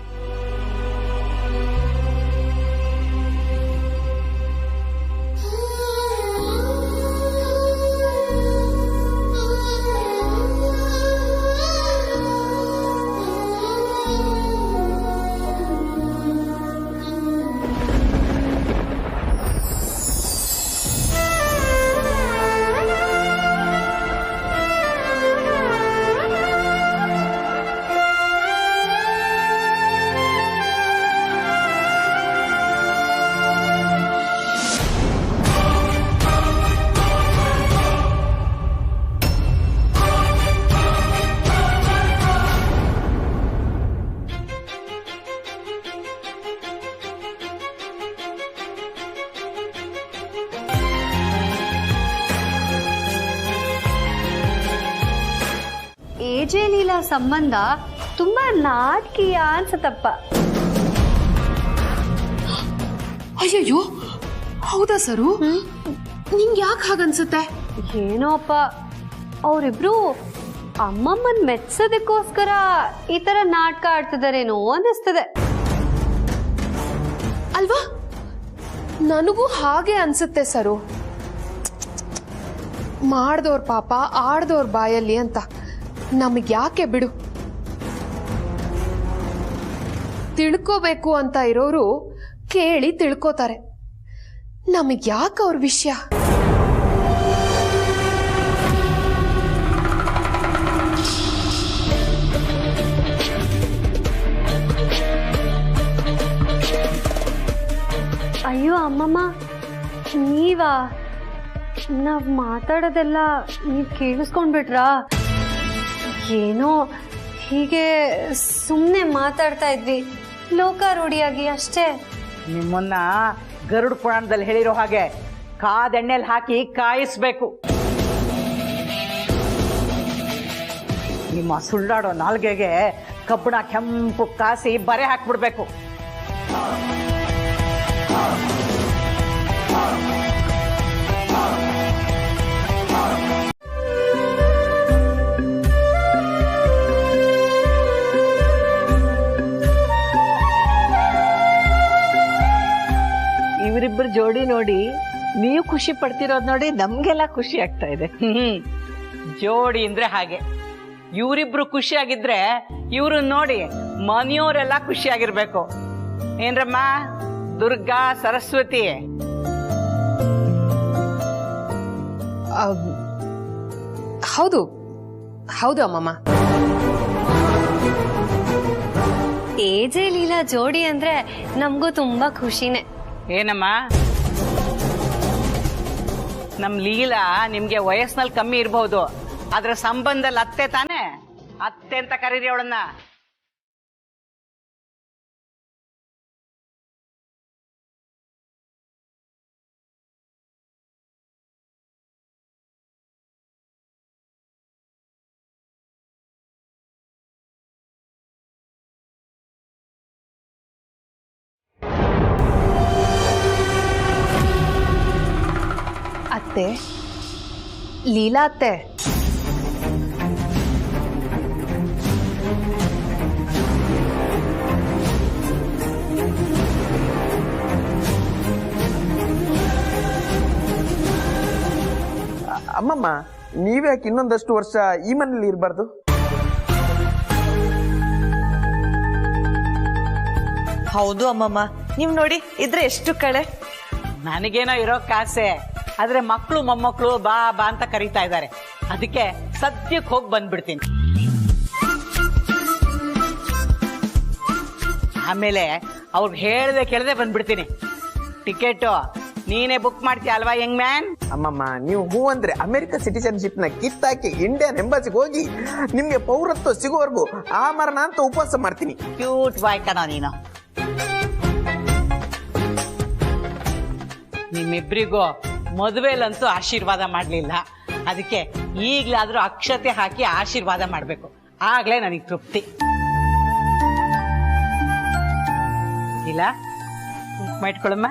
Speaker 3: ಎಜೆ ಲೀಲಾ ಸಂಬಂಧ ತುಂಬಾ ನಾಟಕೀಯ ಅನ್ಸತ್ತಪ್ಪ.
Speaker 5: ಅಯ್ಯಯ್ಯೋ, ಹೌದಾ ಸರು? ನಿಂಗೆ ಯಾಕೆ ಹಾಗನ್ಸುತ್ತೆ?
Speaker 3: ಏನೋ ಅಪ್ಪ, ಅವರಿಬ್ರು ಅಮ್ಮಮ್ಮನ್ ಮೆಚ್ಚೋದಕ್ಕೋಸ್ಕರ ಈ ತರ ನಾಟಕ ಆಡ್ತಿದಾರೇನೋ ಅನ್ನಿಸ್ತದೆ
Speaker 5: ಅಲ್ವಾ? ನನಗೂ ಹಾಗೆ ಅನ್ಸುತ್ತೆ ಸರು. ಮಾಡ್ದವ್ರ ಪಾಪ ಆಡ್ದವ್ರ ಬಾಯಲ್ಲಿ ಅಂತ ನಮಗ್ ಯಾಕೆ ಬಿಡು. ತಿಳ್ಕೋಬೇಕು ಅಂತ ಇರೋರು ಕೇಳಿ ತಿಳ್ಕೋತಾರೆ. ನಮಗ್ ಯಾಕೆ ಅವ್ರ ವಿಷಯ?
Speaker 3: ಅಯ್ಯೋ ಅಮ್ಮಮ್ಮ, ನೀವಾ? ನಾವ್ ಮಾತಾಡೋದೆಲ್ಲ ನೀವ್ ಕೇಳಿಸ್ಕೊಂಡ್ಬಿಟ್ರಾ? ಏನೋ ಹೀಗೆ ಸುಮ್ಮನೆ ಮಾತಾಡ್ತಾ ಇದ್ವಿ, ಲೋಕಾರೂಢಿಯಾಗಿ ಅಷ್ಟೇ.
Speaker 4: ನಿಮ್ಮನ್ನ ಗರುಡ ಪುರಾಣದಲ್ಲಿ ಹೇಳಿರೋ ಹಾಗೆ ಕಾದೆಣ್ಣೆಲಿ ಹಾಕಿ ಕಾಯಿಸ್ಬೇಕು. ನಿಮ್ಮ ಸುಳ್ಳಾಡೋ ನಾಲ್ಗೆಗೆ ಕಬ್ಬಣ ಕೆಂಪು ಕಾಸಿ ಬರೆ ಹಾಕ್ಬಿಡ್ಬೇಕು. ಇವರಿಬ್ಬರು ಜೋಡಿ ನೋಡಿ ನೀವು ಖುಷಿ ಪಡ್ತಿರೋದ್ ನೋಡಿ ನಮ್ಗೆಲ್ಲ ಖುಷಿ ಆಗ್ತಾ ಇದೆ. ಜೋಡಿ ಅಂದ್ರೆ ಹಾಗೆ, ಇವರಿಬ್ರು ಖುಷಿಯಾಗಿದ್ರೆ ಇವ್ರು ನೋಡಿ ಮನೆಯವರೆಲ್ಲ ಖುಷಿಯಾಗಿರ್ಬೇಕು. ಏನ್ರಮ್ಮ ದುರ್ಗಾ ಸರಸ್ವತಿ?
Speaker 5: ಹೌದು ಹೌದು ಅಮ್ಮಮ್ಮ.
Speaker 3: ಎಜೆ ಲೀಲಾ ಜೋಡಿ ಅಂದ್ರೆ ನಮಗೂ ತುಂಬಾ ಖುಷಿನೇ.
Speaker 4: ಏನಮ್ಮ, ನಮ್ ಲೀಲಾ ನಿಮ್ಗೆ ವಯಸ್ಸಿನಲ್ಲಿ ಕಮ್ಮಿ ಇರಬಹುದು, ಅದ್ರ ಸಂಬಂಧದಲ್ಲಿ ಅತ್ತೆ ತಾನೆ? ಅತ್ತೆ ಅಂತ ಕರೀರಿ ಅವಳನ್ನ.
Speaker 5: ಅತ್ತೆ, ಲೀಲಾ ಅತ್ತೆ,
Speaker 9: ಅಮ್ಮಮ್ಮ ನೀವ್ಯಾಕೆ ಇನ್ನೊಂದಷ್ಟು ವರ್ಷ ಈ ಮನೇಲಿ ಇರಬಾರ್ದು?
Speaker 8: ಹೌದು ಅಮ್ಮಮ್ಮ, ನೀವ್ ನೋಡಿ ಇದ್ರೆ ಎಷ್ಟು ಕಳೆ.
Speaker 4: ನನಗೇನೋ ಇರೋಕ್ ಆಸೆ, ಆದ್ರೆ ಮಕ್ಕಳು ಮೊಮ್ಮಕ್ಕಳು ಬಾ ಬಾ ಅಂತ ಕರೀತಾ ಇದ್ದಾರೆ. ಅದಕ್ಕೆ ಸದ್ಯಕ್ಕೆ ಹೋಗಿ ಬಂದ್ಬಿಡ್ತೀನಿ. ಆಮೇಲೆ ಅವ್ರಿಗೆ ಹೇಳ್ದೆ ಕೇಳದೆ ಬಂದ್ಬಿಡ್ತೀನಿ. ಟಿಕೆಟು ನೀನೇ ಬುಕ್ ಮಾಡ್ತೀಯ ಅಲ್ವಾ ಯಂಗ್ ಮ್ಯಾನ್?
Speaker 9: ಅಮ್ಮಮ್ಮ ನೀವು ಹೂ ಅಂದ್ರೆ ಅಮೆರಿಕ ಸಿಟಿಜನ್ಶಿಪ್ ನ ಕಿತ್ತಾಕಿ ಇಂಡಿಯನ್ ಎಂಬಸಿಗೆ ಹೋಗಿ ನಿಮ್ಗೆ ಪೌರತ್ವ ಸಿಗೋವರೆಗೂ ಆ ಮರಣ ಅಂತ ಉಪವಾಸ ಮಾಡ್ತೀನಿ.
Speaker 4: ಕ್ಯೂಟ್ ಬಾಯ್ ಕಣ ನೀನು. ನಿಮ್ಮಿಬ್ರಿಗೂ ಮದುವೆಲಂತೂ ಆಶೀರ್ವಾದ ಮಾಡ್ಲಿಲ್ಲ. ಅದಕ್ಕೆ ಈಗ್ಲಾದ್ರೂ ಅಕ್ಷತೆ ಹಾಕಿ ಆಶೀರ್ವಾದ ಮಾಡ್ಬೇಕು. ಆಗ್ಲೇ ನನಗೆ ತೃಪ್ತಿ. ಇಲ್ಲ ಇಟ್ಕೊಳಮ್ಮ.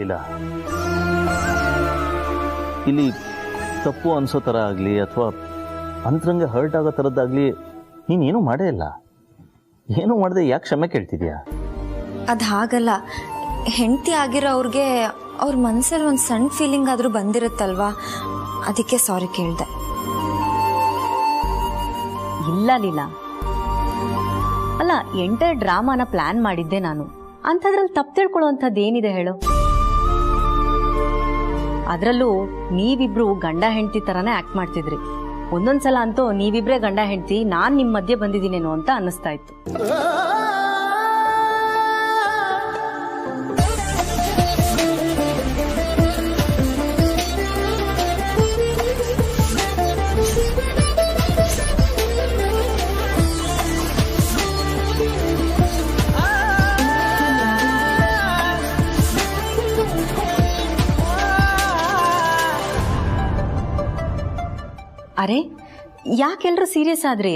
Speaker 7: ಇಲ್ಲ, ಇಲ್ಲಿ ತಪ್ಪು ಅನ್ಸೋ ಥರ ಆಗಲಿ ಅಥವಾ ಅಂತರಂಗೆ ಹರ್ಟ್ ಆಗೋ ಥರದ್ದಾಗಲಿ ನೀನೇನು ಮಾಡೇ ಇಲ್ಲ. ಏನೂ ಮಾಡದೆ ಯಾಕೆ ಕ್ಷಮೆ ಕೇಳ್ತಿದ್ಯಾ?
Speaker 2: ಅದು ಹಾಗಲ್ಲ, ಹೆಂಡತಿ ಆಗಿರೋ ಅವ್ರಿಗೆ ಅವ್ರ ಮನಸ್ಸಲ್ಲಿ ಒಂದು ಸಣ್ಣ ಫೀಲಿಂಗ್ ಆದರೂ ಬಂದಿರುತ್ತಲ್ವಾ, ಅದಕ್ಕೆ ಸಾರಿ ಕೇಳಿದೆ.
Speaker 1: ಇಲ್ಲ ಲೀಲಾ, ಅಲ್ಲ ಎಂಟರ್ ಡ್ರಾಮಾನ ಪ್ಲಾನ್ ಮಾಡಿದ್ದೆ ನಾನು. ಅಂಥದ್ರಲ್ಲಿ ತಪ್ಪು ತಿಳ್ಕೊಳ್ಳುವಂಥದ್ದು ಏನಿದೆ ಹೇಳು? ಅದರಲ್ಲೂ ನೀವಿಬ್ರು ಗಂಡ ಹೆಂಡತಿ ತರನೇ ಆಕ್ಟ್ ಮಾಡ್ತಿದ್ರಿ. ಒಂದೊಂದ್ಸಲ ಅಂತೂ ನೀವಿಬ್ರೇ ಗಂಡ ಹೆಂಡತಿ, ನಾನ್ ನಿಮ್ ಮಧ್ಯೆ ಬಂದಿದ್ದೀನೇನೋ ಅಂತ ಅನ್ನಿಸ್ತಾ ಇತ್ತು. ಅರೆ, ಯಾಕೆಲ್ರು ಸೀರಿಯಸ್ ಆದ್ರಿ?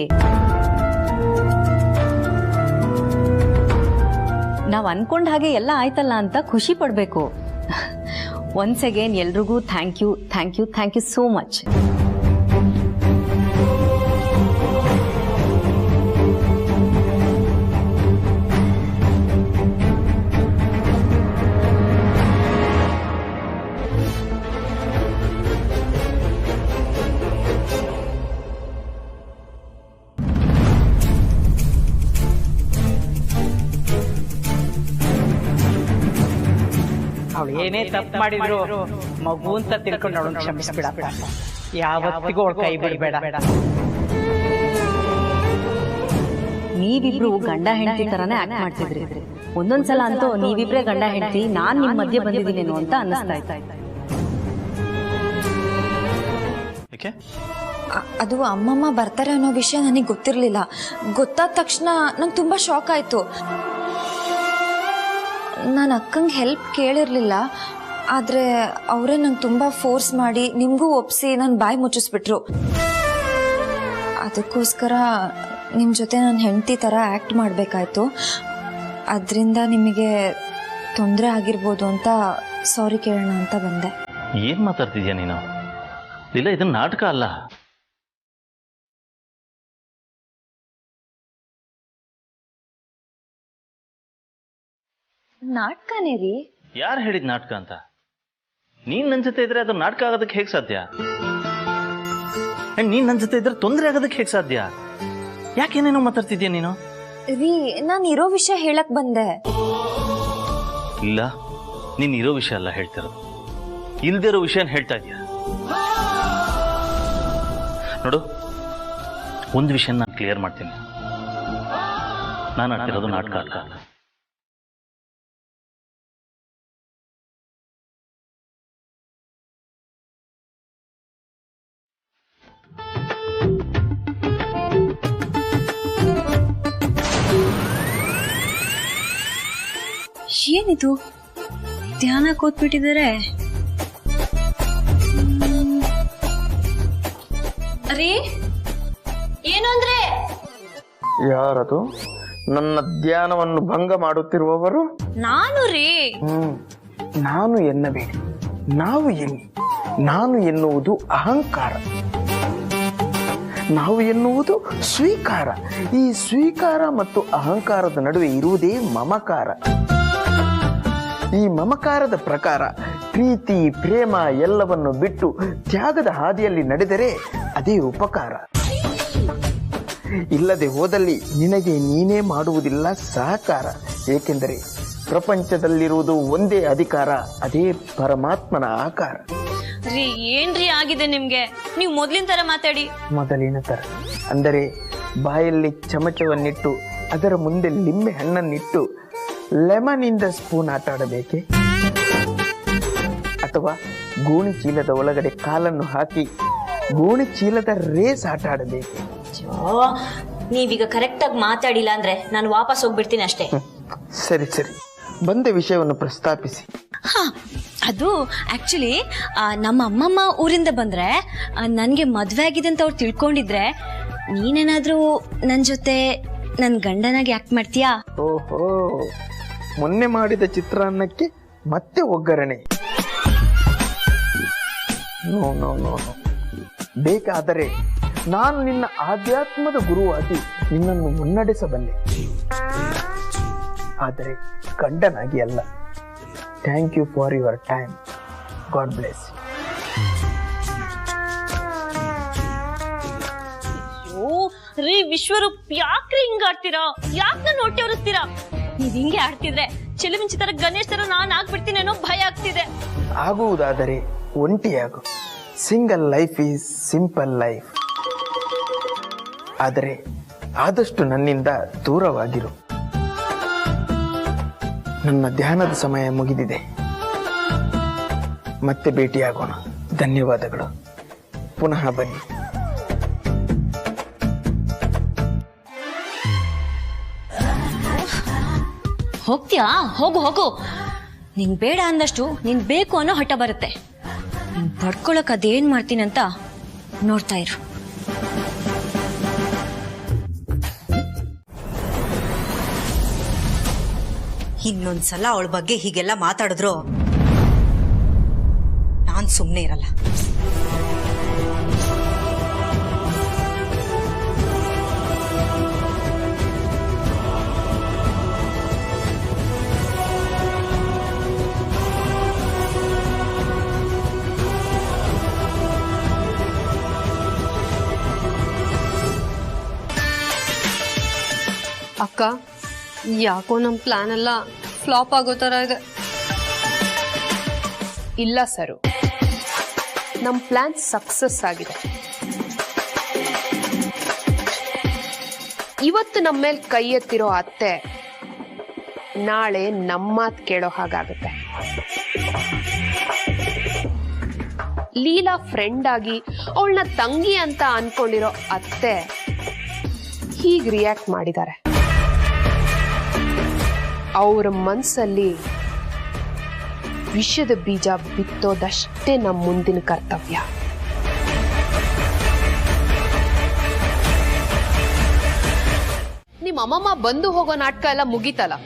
Speaker 1: ನಾವ್ ಅನ್ಕೊಂಡ ಹಾಗೆ ಎಲ್ಲ ಆಯ್ತಲ್ಲ ಅಂತ ಖುಷಿ ಪಡ್ಬೇಕು. ಒನ್ಸ್ ಅಗೇನ್ ಎಲ್ರಿಗೂ thank you, thank you, thank you so much.
Speaker 4: ಅವಳು ಏನೇ ತಪ್ಪು ಮಾಡಿದ್ರು ಮಗು ಅಂತ ತಿಳ್ಕೊಂಡು ಅವಳನ್ನು ಕ್ಷಮಿಸ್ಬಿಡಪ್ಪ. ಯಾವತ್ತಿಗೂ ಅವಳ ಕೈ ಬಿಡಬೇಡ.
Speaker 1: ನೀವಿಬ್ರು ಗಂಡ ಹೆಂಡತಿ ತರನೇ ಆಕ್ಟ್ ಮಾಡ್ತಿದ್ರಿ. ಒಂದೊಂದ್ಸಲ ಅಂತೂ ನೀವಿಬ್ರೇ ಗಂಡ ಹೆಂಡತಿ, ನಾನ್ ನಿಮ್ ಮಧ್ಯೆ ಬಂದಿದ್ದೀನೇನೋ ಅಂತ ಅನ್ನಿಸ್ತಾ ಇತ್ತು.
Speaker 2: ಅದು ಅಮ್ಮಮ್ಮ ಬರ್ತಾರೆ ಅನ್ನೋ ವಿಷಯ ನನಗೆ ಗೊತ್ತಿರಲಿಲ್ಲ. ಗೊತ್ತಾದ ತಕ್ಷಣ ನಂಗೆ ತುಂಬ ಶಾಕ್ ಆಯಿತು. ನಾನು ಅಕ್ಕಂಗೆ ಹೆಲ್ಪ್ ಕೇಳಿರಲಿಲ್ಲ, ಆದರೆ ಅವರೇ ನಂಗೆ ತುಂಬ ಫೋರ್ಸ್ ಮಾಡಿ ನಿಮಗೂ ಒಪ್ಪಿಸಿ ನನ್ನ ಬಾಯಿ ಮುಚ್ಚಿಸ್ಬಿಟ್ರು. ಅದಕ್ಕೋಸ್ಕರ ನಿಮ್ಮ ಜೊತೆ ನಾನು ಹೆಂಡತಿ ಥರ ಆ್ಯಕ್ಟ್ ಮಾಡಬೇಕಾಯ್ತು. ಅದರಿಂದ ನಿಮಗೆ ತೊಂದರೆ ಆಗಿರ್ಬೋದು ಅಂತ ಸಾರಿ ಕೇಳೋಣ ಅಂತ ಬಂದೆ.
Speaker 7: ಏನು ಮಾತಾಡ್ತಿದ್ಯಾ ನೀನು? ಇಲ್ಲ, ಇದನ್ನ ನಾಟಕ ಅಲ್ಲ.
Speaker 2: ನಾಟಕನೇ ರೀ.
Speaker 7: ಯಾರು ಹೇಳಿದ್ ನಾಟಕ ಅಂತ? ನೀನ್ ನನ್ನ ಜೊತೆ ಇದ್ರೆ ಅದು ನಾಟಕ ಆಗೋದಕ್ಕೆ ಹೇಗೆ ಸಾಧ್ಯ? ನೀನ್ ನನ್ನ ಜೊತೆ ಇದ್ರೆ ತೊಂದರೆ ಆಗೋದಕ್ಕೆ ಹೇಗೆ ಸಾಧ್ಯ? ಯಾಕೇನೇನೋ ಮಾತಾಡ್ತಿದ್ಯಾ ನೀನು?
Speaker 2: ರೀ, ನಾನು ಇರೋ ವಿಷಯ ಹೇಳಕ್ ಬಂದೆ.
Speaker 7: ಇಲ್ಲ, ನೀನ್ ಇರೋ ವಿಷಯ ಅಲ್ಲ ಹೇಳ್ತಿರೋದು, ಇಲ್ದಿರೋ ವಿಷಯನ ಹೇಳ್ತಾ ಇದೀಯ. ನೋಡು, ಒಂದು ವಿಷಯ ನಾನು ಕ್ಲಿಯರ್ ಮಾಡ್ತೀನಿ. ನಾನು ಆಡ್ತಿರೋದು ನಾಟಕ ಅಲ್ಲ.
Speaker 2: ಏನಿದು ಧ್ಯಾನ ಕೂತ್ಬಿಟ್ಟಿದ್ದಾರೆ. ರೀ ಏನು ಅಂದ್ರೆ
Speaker 9: ಯಾರದು ನನ್ನ ಧ್ಯಾನವನ್ನು ಭಂಗ ಮಾಡುತ್ತಿರುವವರು?
Speaker 2: ನಾನು ರೀ.
Speaker 9: ನಾನು ಎನ್ನಬೇಡಿ, ನಾವು ಎನ್ನಿ. ನಾನು ಎನ್ನುವುದು ಅಹಂಕಾರ, ನಾವು ಎನ್ನುವುದು ಸ್ವೀಕಾರ. ಈ ಸ್ವೀಕಾರ ಮತ್ತು ಅಹಂಕಾರದ ನಡುವೆ ಇರುವುದೇ ಮಮಕಾರ. ಈ ಮಮಕಾರದ ಪ್ರಕಾರ ಪ್ರೀತಿ ಪ್ರೇಮ ಎಲ್ಲವನ್ನು ಬಿಟ್ಟು ತ್ಯಾಗದ ಹಾದಿಯಲ್ಲಿ ನಡೆದರೆ ಅದೇ ಉಪಕಾರ. ಇಲ್ಲದೆ ಹೋದಲ್ಲಿ ನಿನಗೆ ನೀನೇ ಮಾಡುವುದಿಲ್ಲ ಸಹಕಾರ. ಏಕೆಂದರೆ ಪ್ರಪಂಚದಲ್ಲಿರುವುದು ಒಂದೇ ಅಧಿಕಾರ, ಅದೇ ಪರಮಾತ್ಮನ ಆಕಾರ.
Speaker 2: ರೀ ಏನ್ರಿ ಆಗಿದೆ ನಿಮ್ಗೆ? ನೀವು ಮೊದ್ಲಿನ ತರ ಮಾತಾಡಿ.
Speaker 9: ಮೊದಲಿನ ತರ ಅಂದರೆ ಬಾಯಲ್ಲಿ ಚಮಚವನ್ನಿಟ್ಟು ಅದರ ಮುಂದೆ ಲಿಂಬೆ ಹಣ್ಣನ್ನಿಟ್ಟು ಲೆಮನ್ ಇಂದ ಸ್ಪೂನ್ ಆಟ ಆಡಬೇಕೆ? ಅಥವಾ ಗೋಣಿ ಚೀಲದ ಒಳಗಡೆ ಕಾಲನ್ನು ಹಾಕಿ ಗೋಣಿ ಚೀಲದ ರೇಸ್ ಆಟ ಆಡಬೇಕೆ?
Speaker 2: ನೀವೀಗ ಕರೆಕ್ಟ್ ಆಗಿ ಮಾತಾಡಿಲ್ಲ ಅಂದ್ರೆ ನಾನು ವಾಪಸ್ ಹೋಗ್ಬಿಡ್ತೀನಿ ಅಷ್ಟೇ.
Speaker 9: ಸರಿ ಸರಿ, ಬಂದ ವಿಷಯವನ್ನು ಪ್ರಸ್ತಾಪಿಸಿ.
Speaker 2: ಅದು ಆಕ್ಚುಲಿ ನಮ್ಮ ಅಮ್ಮಮ್ಮ ಊರಿಂದ ಬಂದ್ರೆ ನನ್ಗೆ ಮದ್ವೆ ಆಗಿದೆ ಅಂತ ಅವ್ರು ತಿಳ್ಕೊಂಡಿದ್ರೆ ನೀನೇನಾದ್ರೂ ನನ್ ಜೊತೆ ನನ್ ಗಂಡನಾಗಿ ಆಕ್ಟ್ ಮಾಡ್ತೀಯಾ?
Speaker 9: ಓಹೋ, ಮೊನ್ನೆ ಮಾಡಿದ ಚಿತ್ರಾನ್ನಕ್ಕೆ ಮತ್ತೆ ಒಗ್ಗರಣೆ? No no no no. ಬೇಕಾದರೆ ನಾನು ನಿನ್ನ ಆಧ್ಯಾತ್ಮದ ಗುರುವಾಗಿ ನಿನ್ನನ್ನು ಮುನ್ನಡೆಸಬಲ್ಲೆ, ಆದರೆ ಗಂಡನಾಗಿ ಅಲ್ಲ. Thank you for your time. God bless.
Speaker 2: ರೀ ವಿಶ್ವರೂಪ್, ಯಾಕ್ರಿ ಹಿಂಗ ಆಡ್ತೀರಾ? ಯಾಕೆ ನನ್ನ ಹೊಟ್ಟೆ ಉರಿಸ್ತೀರಾ? ನೀವ್ ಹಿಂಗೆ ಆಡ್ತಿದ್ರೆ ಚಿಲುಮಿಂಚಿ ತರ ಗಣೇಶ್ ತರ ನಾನ್ ಆಗ್ಬಿಡ್ತೀನಿ ಅನ್ನೋ ಭಯ ಆಗ್ತಿದೆ.
Speaker 9: ಆಗುವುದಾದರೆ ಒಂಟಿಯಾಗು. Single life is simple life. ಆದರೆ ಆದಷ್ಟು ನನ್ನಿಂದ ದೂರವಾಗಿರು. ನನ್ನ ಧ್ಯಾನದ ಸಮಯ ಮುಗಿದಿದೆ. ಮತ್ತೆ ಭೇಟಿಯಾಗೋಣ. ಧನ್ಯವಾದಗಳು. ಪುನಃ ಬನ್ನಿ.
Speaker 2: ಹೋಗ್ತೀಯಾ? ಹೋಗು ಹೋಗು. ನಿಂಗ್ ಬೇಡ ಅಂದಷ್ಟು ನಿನ್ ಬೇಕು ಅನ್ನೋ ಹಠ ಬರುತ್ತೆ. ನಿನ್ ಪಡ್ಕೊಳಕ್ ಅದೇನ್ ಮಾಡ್ತೀನಂತ ನೋಡ್ತಾ ಇರು.
Speaker 1: ಇನ್ನೊಂದ್ಸಲ ಅವಳ ಬಗ್ಗೆ ಹೀಗೆಲ್ಲ ಮಾತಾಡಿದ್ರು ನಾನ್ ಸುಮ್ನೆ ಇರಲ್ಲ.
Speaker 3: ಅಕ್ಕ, ಯಾಕೋ ನಮ್ ಪ್ಲಾನ್ ಎಲ್ಲ ಫ್ಲಾಪ್ ಆಗೋ ತರ ಇದೆ.
Speaker 5: ಇಲ್ಲ ಸರು, ನಮ್ ಪ್ಲಾನ್ ಸಕ್ಸಸ್ ಆಗಿದೆ. ಇವತ್ತು ನಮ್ಮ ಮೇಲೆ ಕೈ ಎತ್ತಿರೋ ಅತ್ತೆ ನಾಳೆ ನಮ್ಮ ಮಾತು ಕೇಳೋ ಹಾಗಾಗುತ್ತೆ. ಲೀಲಾ ಫ್ರೆಂಡ್ ಆಗಿ ಅವಳನ್ನ ತಂಗಿ ಅಂತ ಅನ್ಕೊಂಡಿರೋ ಅತ್ತೆ ಹೀಗೆ ರಿಯಾಕ್ಟ್ ಮಾಡಿದ್ದಾರೆ. ಅವರ ಮನಸ್ಸಲ್ಲಿ ವಿಷದ ಬೀಜ ಬಿತ್ತೋದಷ್ಟೇ ನಮ್ಮ ಮುಂದಿನ ಕರ್ತವ್ಯ. ನಿಮ್ಮ ಅಮ್ಮಮ್ಮ ಬಂದು ಹೋಗೋ ನಾಟಕ ಎಲ್ಲ ಮುಗೀತಲ್ಲ,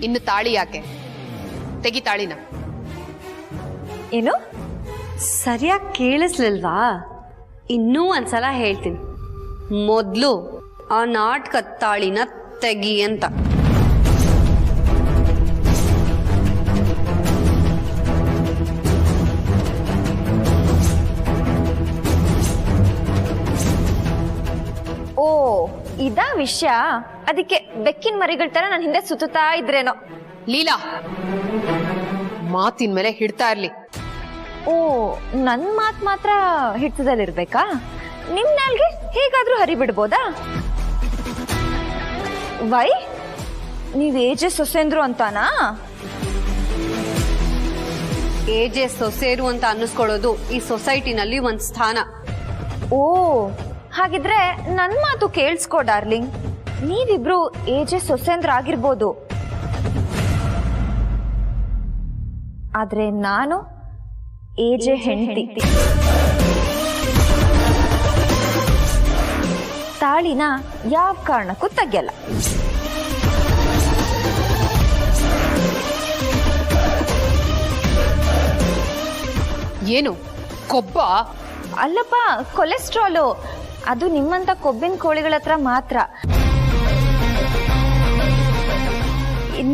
Speaker 5: ಇನ್ನು ತಾಳಿ ಯಾಕೆ? ತೆಗಿ ತಾಳಿನ.
Speaker 3: ಏನು ಸರಿಯಾಗಿ ಕೇಳಿಸ್ಲಿಲ್ವಾ? ಇನ್ನೂ ಒಂದ್ಸಲ ಹೇಳ್ತೀನಿ. ಮೊದ್ಲು ಆ ನಾಟಕದ ತಾಳಿನ ತೆಗಿ ಅಂತ.
Speaker 2: ಓ, ಇದಾ ವಿಷಯ? ಅದಕ್ಕೆ ಬೆಕ್ಕಿನ ಮರಿಗಳ ತರ ನನ್ನ ಹಿಂದೆ ಸುತ್ತಾ ಇದ್ರೇನೋ.
Speaker 5: ಲೀಲಾ, ಮಾತಿನ ಮೇಲೆ ಹಿಡ್ತಾ ಇರ್ಲಿ.
Speaker 2: ಓ, ನನ್ ಮಾತ್ ಮಾತ್ರ ಹಿಡ್ತದಲ್ಲಿರ್ಬೇಕಾ? ನಿಮ್ ನಾಲ್ಗೆ ಹೇಗಾದ್ರೂ ಹರಿಬಿಡ್ಬೋದಾ? ವೈ, ನೀವ್ ಏಜೆ ಸೊಸೆಂದ್ರು ಅಂತಾನಾ?
Speaker 3: ಏಜೆ ಸೊಸೇರು ಅಂತ ಅನ್ನಿಸ್ಕೊಳ್ಳೋದು ಈ ಸೊಸೈಟಿನಲ್ಲಿ ಒಂದ್ ಸ್ಥಾನ.
Speaker 2: ಓ, ಹಾಗಿದ್ರೆ ನನ್ ಮಾತು ಕೇಳಿಸ್ಕೋ ಡಾರ್ಲಿಂಗ್. ನೀವಿಬ್ರು ಏಜೆ ಸೊಸೆಂದ್ರ ಆಗಿರ್ಬೋದು,
Speaker 10: ಆದ್ರೆ ನಾನು ಏಜೆ ಹೆಂಡತಿ. ತಾಳಿನ ಯಾವ ಕಾರಣಕ್ಕೂ ತೆಗೆಯಲ್ಲ.
Speaker 5: ಏನು ಕೊಬ್ಬ?
Speaker 10: ಅಲ್ಲಪ್ಪ, ಕೊಲೆಸ್ಟ್ರಾಲು. ಅದು ನಿಮ್ಮಂತ ಕೊಬ್ಬಿನ ಕೋಳಿಗಳ ಹತ್ರ ಮಾತ್ರ.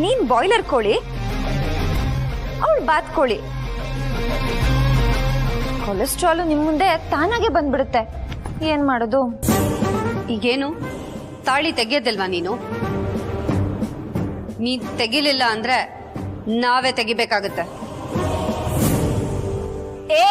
Speaker 10: ನೀನ್ ಬಾಯ್ಲರ್ ಕೋಳಿ, ಅವಳು ಬಾತ್ಕೋಳಿ. ಕೊಲೆಸ್ಟ್ರಾಲು ನಿಮ್ ಮುಂದೆ ತಾನಾಗೆ ಬಂದ್ಬಿಡುತ್ತೆ. ಏನ್ ಮಾಡೋದು?
Speaker 3: ಈಗೇನು ತಾಳಿ ತೆಗಿಯೋದಿಲ್ವಾ ನೀನು? ನೀ ತೆಗಿಲಿಲ್ಲ ಅಂದ್ರೆ ನಾವೇ ತೆಗಿಬೇಕಾಗತ್ತೆ.
Speaker 10: ಏ